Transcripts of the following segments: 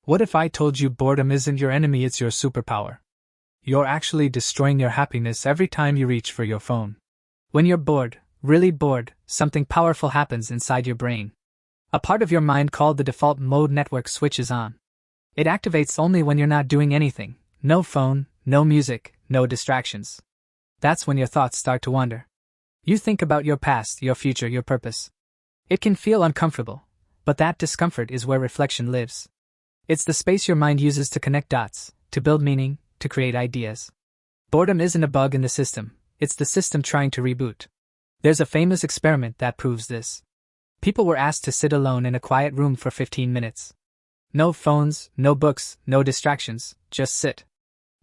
What if I told you boredom isn't your enemy, it's your superpower? You're actually destroying your happiness every time you reach for your phone. When you're bored, really bored, something powerful happens inside your brain. A part of your mind called the default mode network switches on. It activates only when you're not doing anything. No phone, no music, no distractions. That's when your thoughts start to wander. You think about your past, your future, your purpose. It can feel uncomfortable, but that discomfort is where reflection lives. It's the space your mind uses to connect dots, to build meaning, to create ideas. Boredom isn't a bug in the system, it's the system trying to reboot. There's a famous experiment that proves this. People were asked to sit alone in a quiet room for 15 minutes. No phones, no books, no distractions, just sit.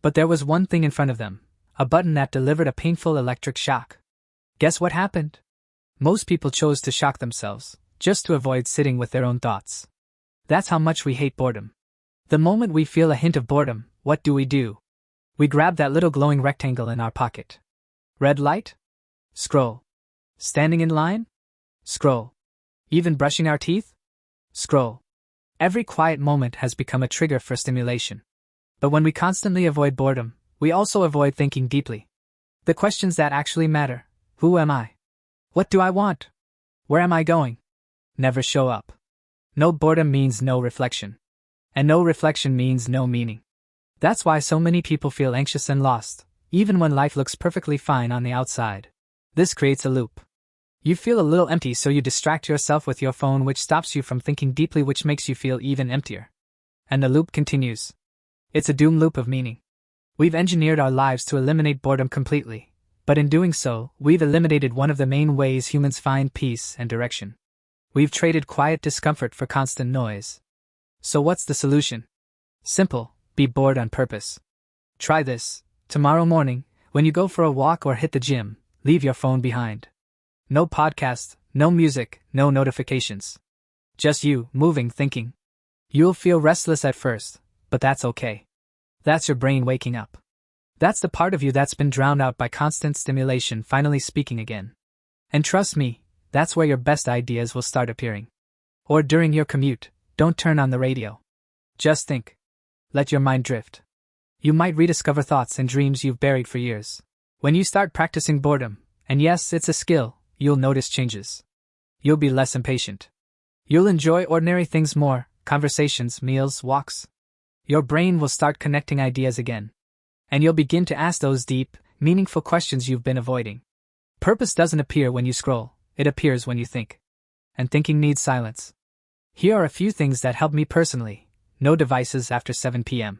But there was one thing in front of them, a button that delivered a painful electric shock. Guess what happened? Most people chose to shock themselves, just to avoid sitting with their own thoughts. That's how much we hate boredom. The moment we feel a hint of boredom, what do? We grab that little glowing rectangle in our pocket. Red light? Scroll. Standing in line? Scroll. Even brushing our teeth? Scroll. Every quiet moment has become a trigger for stimulation. But when we constantly avoid boredom, we also avoid thinking deeply. The questions that actually matter: who am I? What do I want? Where am I going? Never show up. No boredom means no reflection. And no reflection means no meaning. That's why so many people feel anxious and lost, even when life looks perfectly fine on the outside. This creates a loop. You feel a little empty, so you distract yourself with your phone, which stops you from thinking deeply, which makes you feel even emptier. And the loop continues. It's a doom loop of meaning. We've engineered our lives to eliminate boredom completely, but in doing so, we've eliminated one of the main ways humans find peace and direction. We've traded quiet discomfort for constant noise. So what's the solution? Simple: be bored on purpose. Try this. Tomorrow morning, when you go for a walk or hit the gym, leave your phone behind. No podcast, no music, no notifications. Just you, moving, thinking. You'll feel restless at first, but that's okay. That's your brain waking up. That's the part of you that's been drowned out by constant stimulation finally speaking again. And trust me, that's where your best ideas will start appearing. Or during your commute, don't turn on the radio. Just think. Let your mind drift. You might rediscover thoughts and dreams you've buried for years. When you start practicing boredom, and yes, it's a skill, you'll notice changes. You'll be less impatient. You'll enjoy ordinary things more: conversations, meals, walks. Your brain will start connecting ideas again. And you'll begin to ask those deep, meaningful questions you've been avoiding. Purpose doesn't appear when you scroll, it appears when you think. And thinking needs silence. Here are a few things that help me personally. No devices after 7 p.m.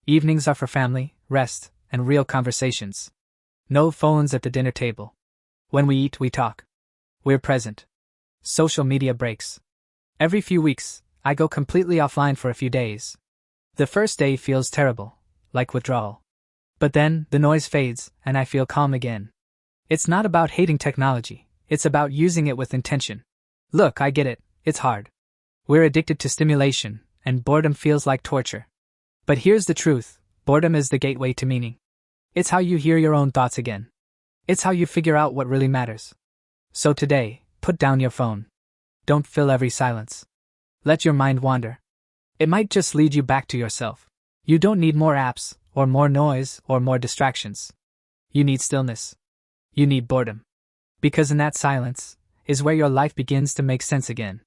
Evenings are for family, rest, and real conversations. No phones at the dinner table. When we eat, we talk. We're present. Social media breaks. Every few weeks, I go completely offline for a few days. The first day feels terrible, like withdrawal. But then, the noise fades, and I feel calm again. It's not about hating technology, it's about using it with intention. Look, I get it, it's hard. We're addicted to stimulation, and boredom feels like torture. But here's the truth: boredom is the gateway to meaning. It's how you hear your own thoughts again. It's how you figure out what really matters. So today, put down your phone. Don't fill every silence. Let your mind wander. It might just lead you back to yourself. You don't need more apps, or more noise, or more distractions. You need stillness. You need boredom. Because in that silence is where your life begins to make sense again.